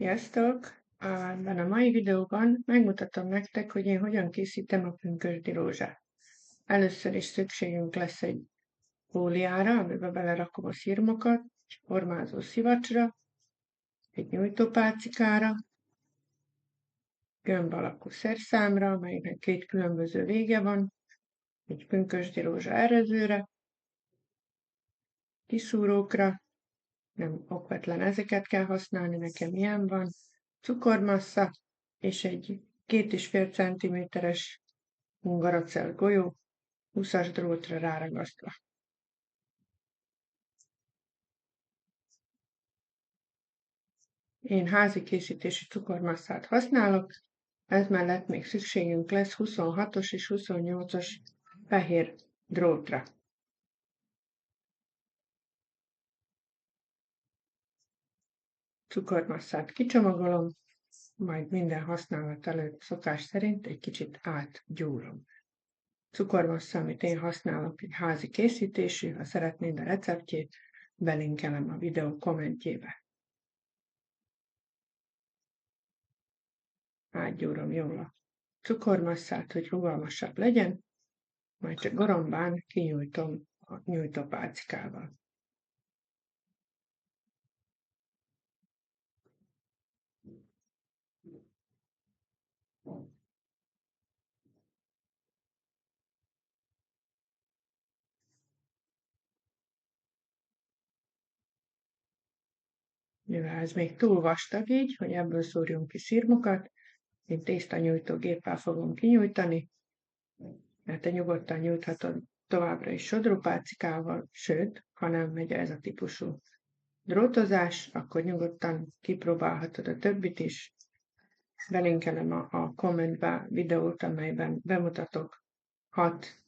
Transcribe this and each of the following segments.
Sziasztok! Ebben a mai videóban megmutatom nektek, hogy én hogyan készítem a pünkösdi rózsát. Először is szükségünk lesz egy fóliára, amiben belerakom a szirmokat, egy formázó szivacsra, egy nyújtópálcikára, gömb alakú szerszámra, amelynek két különböző vége van, egy pünkösdi rózsa erezőre, kiszúrókra, nem okvetlen ezeket kell használni, nekem ilyen van, cukormassza és egy 2,5 cm-es hungarocell golyó 20-as drótra ráragasztva. Én házi készítésű cukormasszát használok, ez mellett még szükségünk lesz 26-os és 28-os fehér drótra. Cukormasszát kicsomagolom, majd minden használat előtt szokás szerint egy kicsit átgyúrom. Cukormassa, amit én használok, egy házi készítésű, ha szeretnéd a receptjét, belinkelem a videó kommentjébe. Átgyúrom jól a cukormasszát, hogy rugalmasabb legyen, majd csak garombán kinyújtom a nyújtópálcikával. Mivel ez még túl vastag így, hogy ebből szúrjunk ki szirmokat, én tésztanyújtógéppel fogom kinyújtani, mert te nyugodtan nyújthatod továbbra is sodrópálcikával, sőt, ha nem megy ez a típusú drótozás, akkor nyugodtan kipróbálhatod a többit is. Belinkelem a kommentbe videót, amelyben bemutatok 6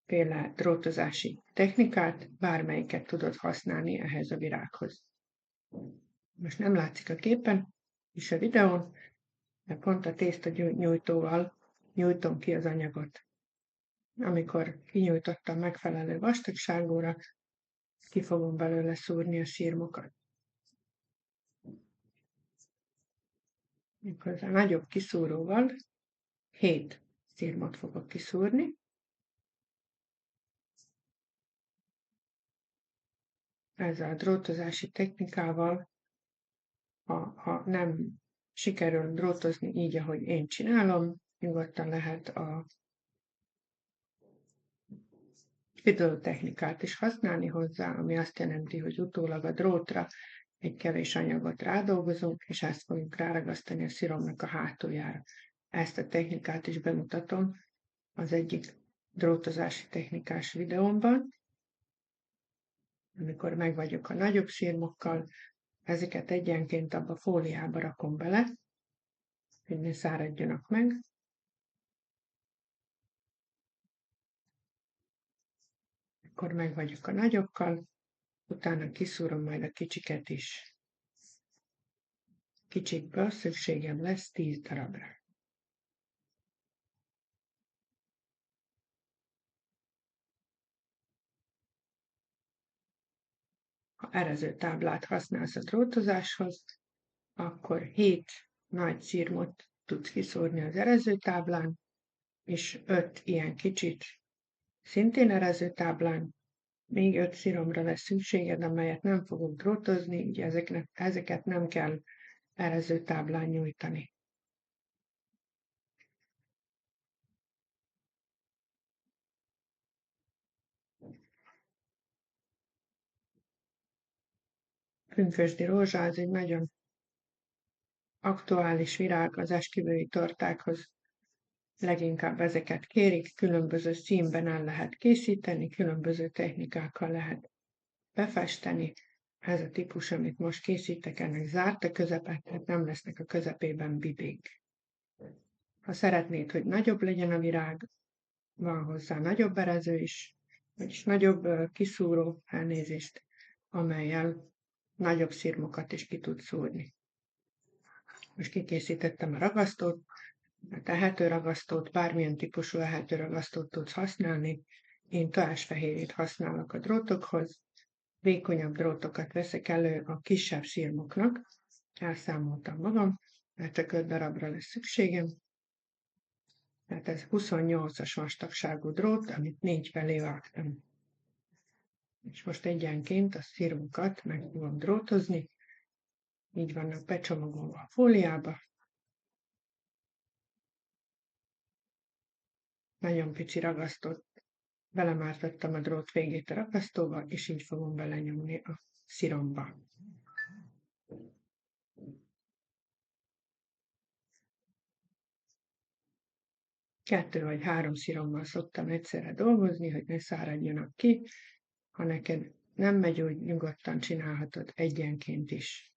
féle drótozási technikát, bármelyiket tudod használni ehhez a virághoz. Most nem látszik a képen és a videón, de pont a tésztagyújtóval nyújtom ki az anyagot. Amikor kinyújtottam megfelelő vastagságúra, ki fogom belőle szúrni a szirmokat. Mikor a nagyobb kiszúróval 7 szirmot fogok kiszúrni. Ezzel a drótozási technikával, ha nem sikerül drótozni így, ahogy én csinálom, nyugodtan lehet a fidelő technikát is használni hozzá, ami azt jelenti, hogy utólag a drótra egy kevés anyagot rádolgozunk, és ezt fogjuk ráragasztani a sziromnak a hátuljára. Ezt a technikát is bemutatom az egyik drótozási technikás videómban. Amikor megvagyok a nagyobb szirmokkal, ezeket egyenként abba a fóliába rakom bele, hogy ne száradjanak meg. Akkor megvagyok a nagyokkal, utána kiszúrom majd a kicsiket is. Kicsikből szükségem lesz 10 darabra. Ha erező táblát használsz a drótozáshoz, akkor 7 nagy szirmot tudsz kiszúrni az erező táblán, és 5 ilyen kicsit szintén erező táblán, még 5 sziromra lesz szükséged, amelyet nem fogok drótozni, így ezeket nem kell erező táblán nyújtani. Pünkösdi rózsa az egy nagyon aktuális virág az esküvői tortákhoz. Leginkább ezeket kérik, különböző színben el lehet készíteni, különböző technikákkal lehet befesteni. Ez a típus, amit most készítek, ennek zárt a közepe, tehát nem lesznek a közepében bibék. Ha szeretnéd, hogy nagyobb legyen a virág, van hozzá nagyobb erező is, vagyis nagyobb kiszúró, elnézést, amellyel nagyobb szirmokat is ki tud szúrni. Most kikészítettem a ragasztót, a tehetőragasztót, bármilyen típusú ehetőragasztót tudsz használni. Én tojásfehérjét használok a drótokhoz, vékonyabb drótokat veszek elő a kisebb szirmoknak, Elszámoltam magam, mert csak 5 darabra lesz szükségem. Tehát ez 28-as vastagságú drót, amit 4 felé vágtam. És most egyenként a szirmokat meg fogom drótozni. Így vannak becsomagolva a fóliába. Nagyon pici ragasztott, belemártottam a drót végét a ragasztóba, és így fogom belenyomni a sziromba. Kettő vagy 3 szirommal szoktam egyszerre dolgozni, hogy ne száradjanak ki. Ha neked nem megy úgy, nyugodtan csinálhatod egyenként is.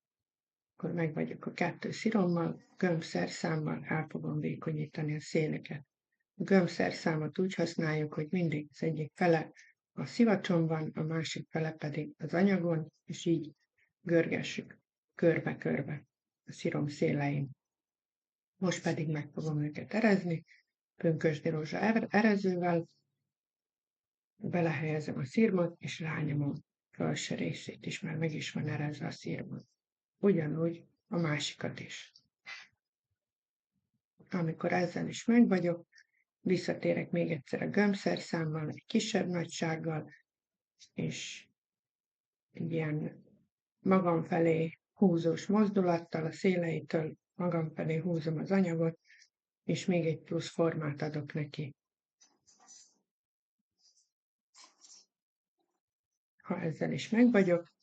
Akkor meg vagyok a 2 szirommal, gömbszerszámmal el fogom vékonyítani a széleket. A gömbszerszámot úgy használjuk, hogy mindig az egyik fele a szivacson van, a másik fele pedig az anyagon, és így görgessük körbe-körbe a szirom szélein. Most pedig meg fogom őket erezni, pünkösdi rózsa erezővel, belehelyezem a szirmot, és rányomom felső részét is, mert meg is van erezve a szirmot. Ugyanúgy a másikat is. Amikor ezzel is meg vagyok, visszatérek még egyszer a gömbszerszámmal, egy kisebb nagysággal, és egy ilyen magam felé húzós mozdulattal a széleitől magam felé húzom az anyagot, és még egy plusz formát adok neki. Ha ezzel is meg vagyok,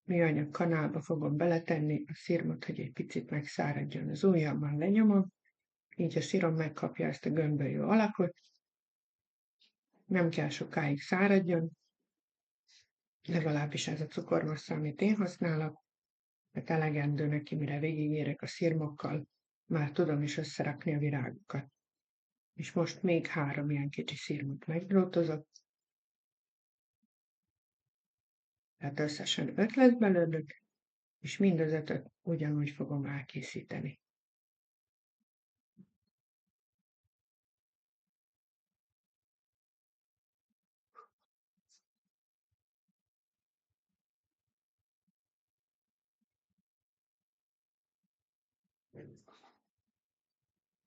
műanyag kanálba fogom beletenni a szirmot, hogy egy picit megszáradjon. Az ujjammal lenyomom, így a szirom megkapja ezt a gömbölyű alakot. Nem kell sokáig száradjon, legalábbis ez a cukormassza, amit én használok, mert elegendő neki, mire végigérek a szirmokkal, már tudom is összerakni a virágokat. És most még 3 ilyen kicsi szirmot megdrótozok, tehát összesen 5 lesz belőlük, és mind az 5-öt ugyanúgy fogom elkészíteni.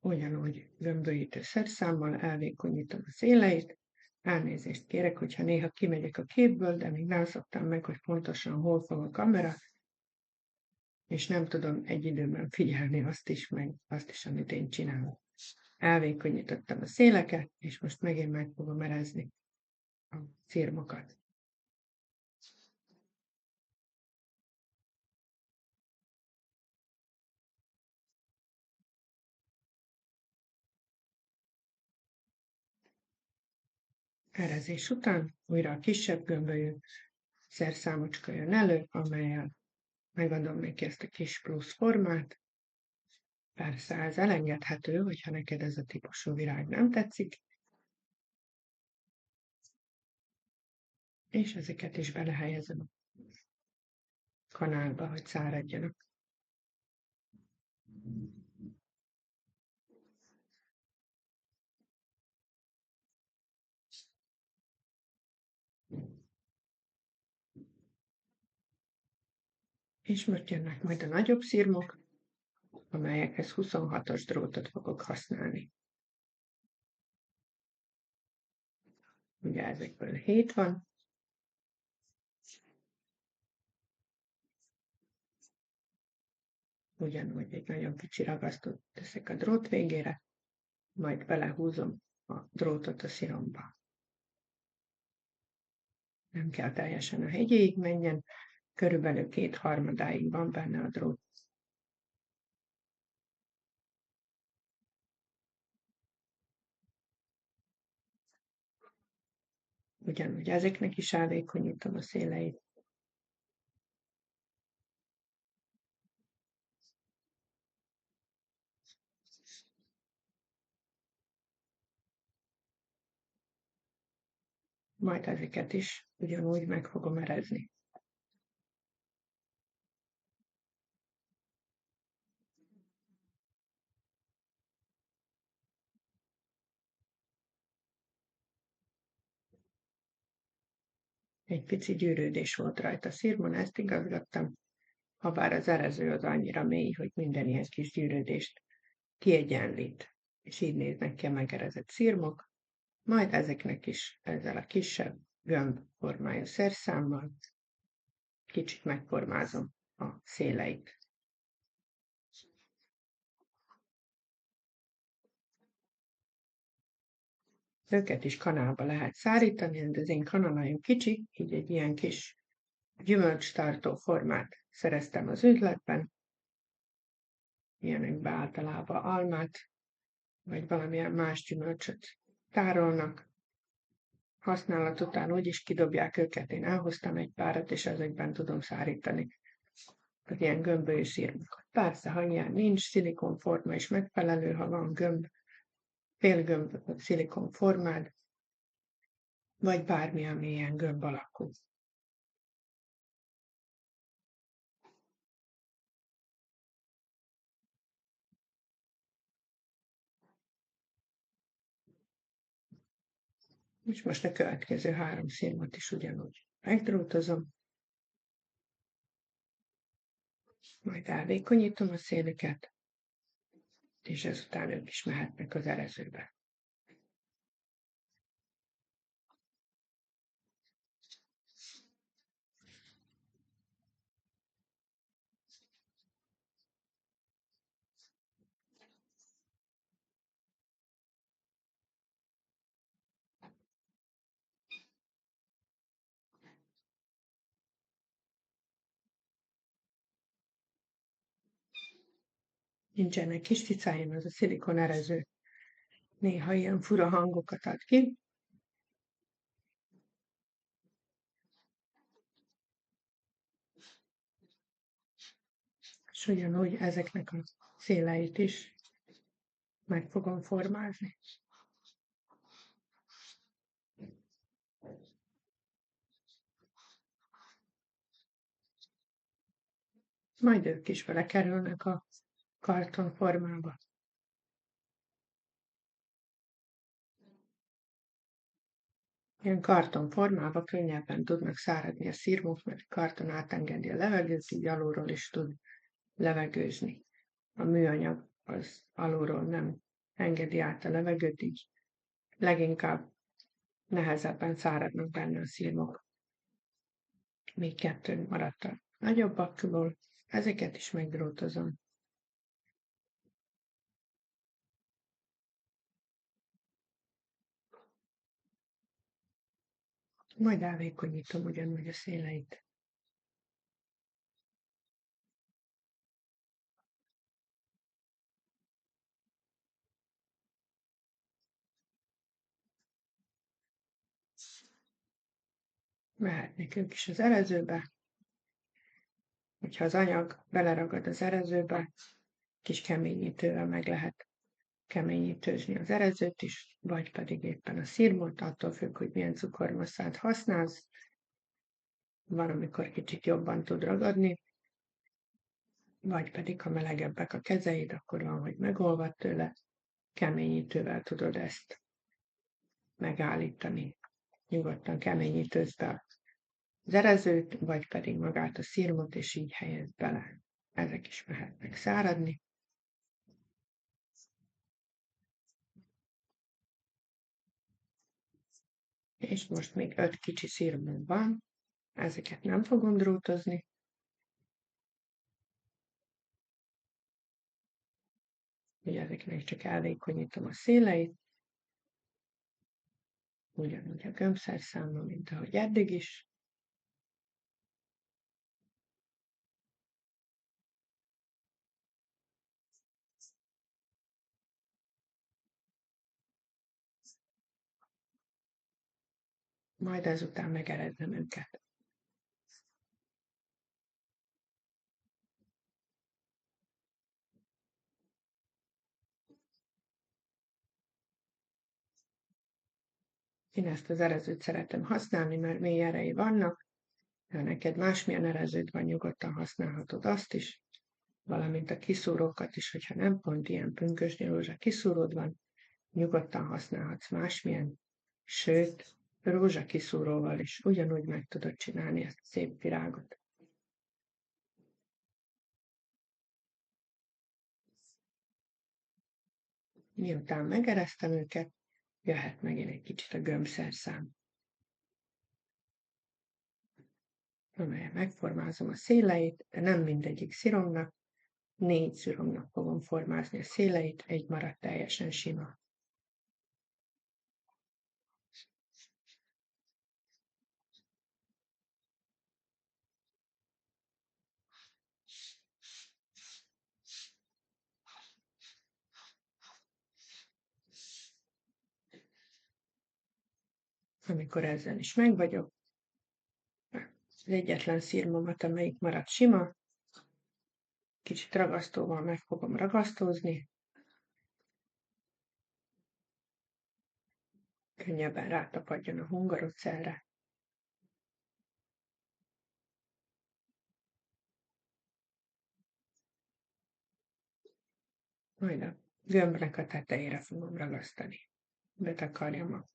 Ugyanúgy gömbölyítő szerszámmal elvékonyítom a széleit. Elnézést kérek, hogyha néha kimegyek a képből, de még nem szoktam meg, hogy pontosan hol fog a kamera, és nem tudom egy időben figyelni azt is, meg azt is, amit én csinálok. Elvékonyítottam a széleket, és most megint meg fogom erezni a szirmokat. Erezés után újra a kisebb gömbölyű szerszámocska jön elő, amellyel megadom neki ezt a kis plusz formát. Persze ez elengedhető, hogyha neked ez a típusú virág nem tetszik, és ezeket is belehelyezem a kanálba, hogy száradjanak. És most jönnek majd a nagyobb szirmok, amelyekhez 26-os drótot fogok használni. Ugye ezekből 7 van. Ugyanúgy egy nagyon kicsi ragasztót teszek a drót végére, majd belehúzom a drótot a sziromba. Nem kell teljesen a hegyéig menjen, körülbelül 2/3 van benne a drót. Ugyanúgy ezeknek is elvékonyítom a széleit. Majd ezeket is ugyanúgy meg fogom erezni. Egy pici gyűrődés volt rajta a szirmon, ezt igazgattam, habár az erező az annyira mély, hogy minden ilyen kis gyűrődést kiegyenlít, és így néznek ki a megerezett szirmok, majd ezeknek is ezzel a kisebb gömbformájú szerszámmal kicsit megformázom a széleit. Őket is kanálba lehet szárítani, de az én kanál nagyon kicsi, így egy ilyen kis gyümölcstartó formát szereztem az üzletben. Ilyenekbe általában almát, vagy valamilyen más gyümölcsöt tárolnak. Használat után úgyis kidobják őket, én elhoztam egy párat, és ezekben tudom szárítani az ilyen gömbölyű szirmokat. Persze, ha ilyen nincs, szilikonforma is megfelelő, ha van gömb, félgömb szilikonformád, vagy bármi, ami ilyen gömb alakú. És most a következő 3 szirmot is ugyanúgy megdrótozom, majd elvékonyítom a szélüket, és ezután ők is mehetnek az erezőbe. Nincsenek kis cicáim, ez a szilikon erező. Néha ilyen fura hangokat ad ki. És ugyanúgy ezeknek a széleit is meg fogom formázni. Majd ők is belekerülnek a kartonformába. Ilyen kartonformába könnyebben tudnak száradni a szirmok, mert a karton átengedi a levegőt, így alulról is tud levegőzni. A műanyag az alulról nem engedi át a levegőt, így leginkább nehezebben száradnak benne a szirmok. Még 2 maradt a nagyobbakból, ezeket is megdrótozom. Majd elvékonyítom ugyanúgy a széleit. Mehetnek ők is az erezőbe. Hogyha az anyag beleragad az erezőbe, kis keményítővel meg lehet keményítőzni az erezőt is, vagy pedig éppen a szirmot, attól függ, hogy milyen cukormasszát használsz. Van, amikor kicsit jobban tud ragadni, vagy pedig, ha melegebbek a kezeid, akkor van, hogy megolvad tőle, keményítővel tudod ezt megállítani. Nyugodtan keményítőzd be az erezőt, vagy pedig magát a szirmot, és így helyezd bele. Ezek is mehetnek száradni. És most még 5 kicsi szirmunk van, ezeket nem fogom drótozni. Ugye ezeknek csak elvékonyítom a széleit, ugyanúgy a gömbszerszámmal, mint ahogy eddig is. Majd ezután megerednem őket. Én ezt az erezőt szeretem használni, mert mély erei vannak. Ha neked másmilyen ereződ van, nyugodtan használhatod azt is, valamint a kiszúrókat is, hogyha nem pont ilyen pünkösdi rózsa kiszúród van, nyugodtan használhatsz másmilyen, sőt, rózsa kiszúróval is ugyanúgy meg tudod csinálni ezt a szép virágot. Miután megeresztem őket, jöhet megint egy kicsit a gömbszerszám, amelyen megformázom a széleit, de nem mindegyik sziromnak, 4 sziromnak fogom formázni a széleit, egy maradt teljesen sima. Amikor ezzel is meg vagyok, az egyetlen szirmomat, amelyik maradt sima, kicsit ragasztóval meg fogom ragasztózni, könnyebben rátapadjon a hungarocellre. Majd a gömbnek a tetejére fogom ragasztani. Betakarjam a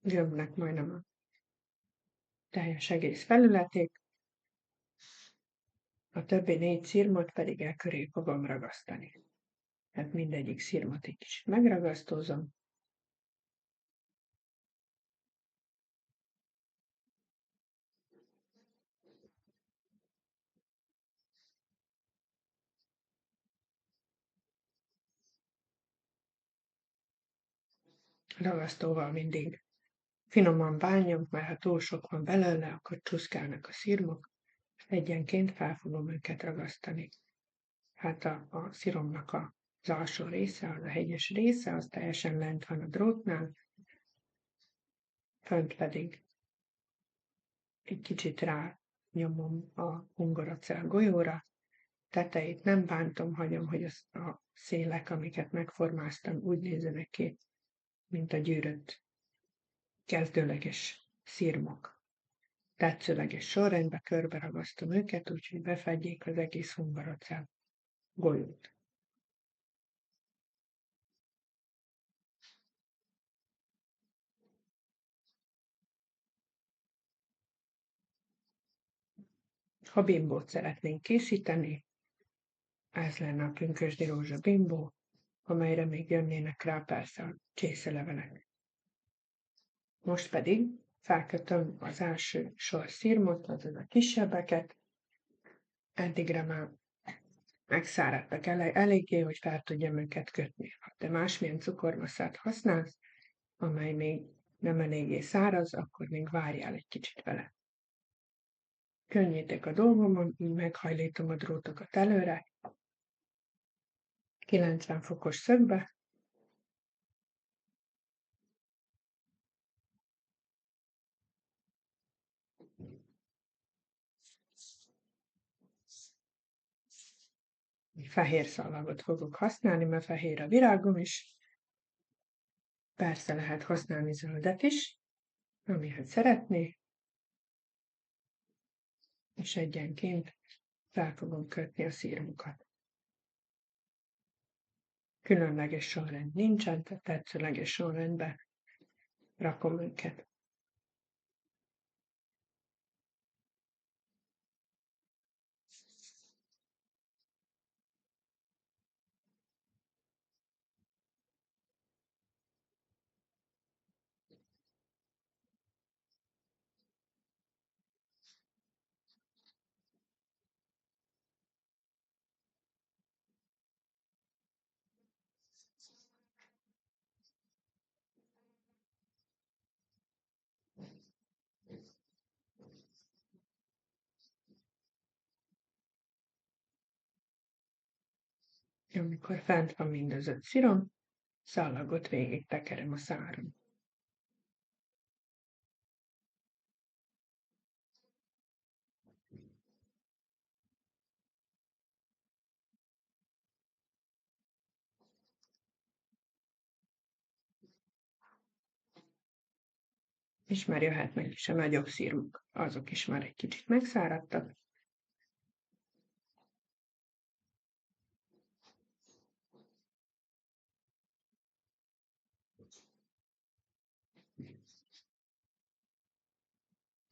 gömbnek majdnem a teljes egész felületét, a többi 4 szirmot pedig el köré fogom ragasztani. Hát mindegyik szirmot egy kicsit megragasztózom. Ragasztóval mindig finoman bánjam, mert ha túl sok van belőle, akkor csúszkálnak a szirmok. Egyenként fel fogom őket ragasztani. Hát a sziromnak az alsó része, az a hegyes része, az teljesen lent van a drótnál, fönt pedig egy kicsit rá nyomom a hungarocell golyóra, tetejét nem bántom, hagyom, hogy a szélek, amiket megformáztam, úgy nézzenek ki, mint a gyűrött kezdőleges szirmok. Tetszőleges sorrendbe körbe ragasztom őket, úgyhogy befedjék az egész hungarocell golyót. Ha bimbót szeretnénk készíteni, ez lenne a pünkösdi rózsa bimbó, amelyre még jönnének rá persze a csészelevelek. Most pedig felkötöm az első sor szirmot, azaz a kisebbeket, eddigre már megszáradtak eléggé, hogy fel tudjam őket kötni. Ha te másmilyen cukormasszát használsz, amely még nem eléggé száraz, akkor még várjál egy kicsit vele. Könnyítek a dolgomon, így meghajlítom a drótokat előre, 90 fokos szögbe, fehér szalagot fogok használni, mert fehér a virágom is. Persze lehet használni zöldet is, amihez szeretné, és egyenként fel fogom kötni a szirmokat. Különleges sorrend nincsen, tehát tetszőleges sorrendbe rakom őket. Amikor fent van mind az 5 szirom, szallagot végig tekerem a száron. És már jöhetnek is a nagyobb szirmok, azok is már egy kicsit megszáradtak.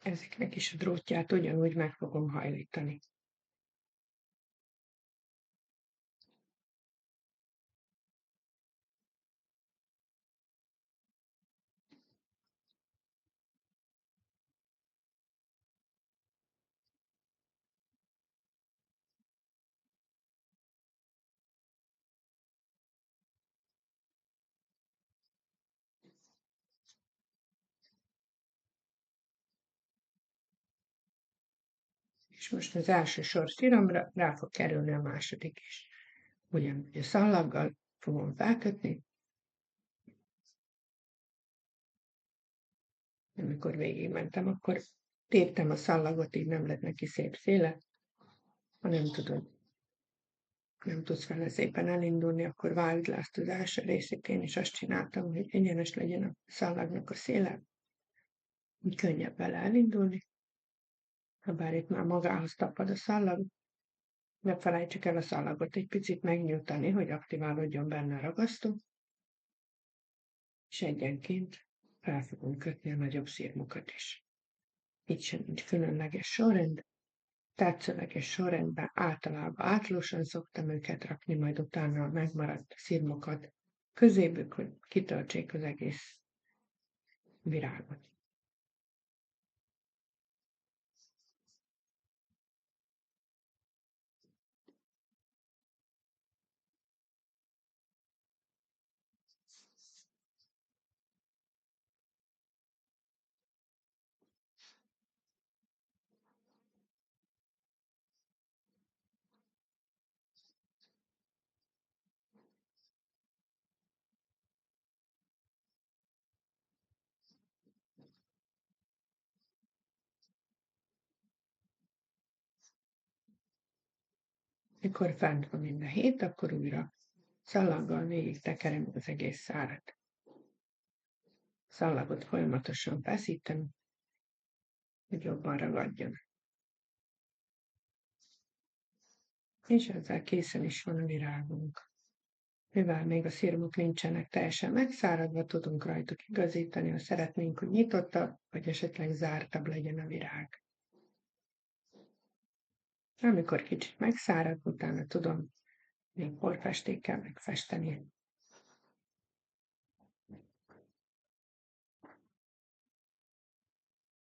Ezeknek is a drótját ugyanúgy meg fogom hajlítani. És most az első sor szíromra rá fog kerülni a második is. Ugyanúgy a szallaggal fogom felkötni, amikor végigmentem, akkor téptem a szallagot, így nem lett neki szép széle. Ha nem tudsz vele szépen elindulni, akkor vágd le azt az első részét. Én is azt csináltam, hogy egyenes legyen a szallagnak a széle, így könnyebb vele elindulni. Habár itt már magához tapad a szallag, ne felejtsük el a szallagot egy picit megnyújtani, hogy aktiválódjon benne a ragasztó, és egyenként fel fogunk kötni a nagyobb szirmokat is. Itt sem nincs különleges sorrend, tetszőleges sorrendben általában átlagosan szoktam őket rakni, majd utána a megmaradt szirmokat közébük, hogy kitöltsék az egész virágot. Mikor fent van mind a hét, akkor újra szallaggal végig tekerem az egész szárat. Szallagot folyamatosan feszítem, hogy jobban ragadjon. És ezzel készen is van a virágunk. Mivel még a szirmok nincsenek teljesen megszáradva, tudunk rajtuk igazítani, ha szeretnénk, hogy nyitottabb, vagy esetleg zártabb legyen a virág. Amikor kicsit megszárad, utána tudom még porfestékkel megfesteni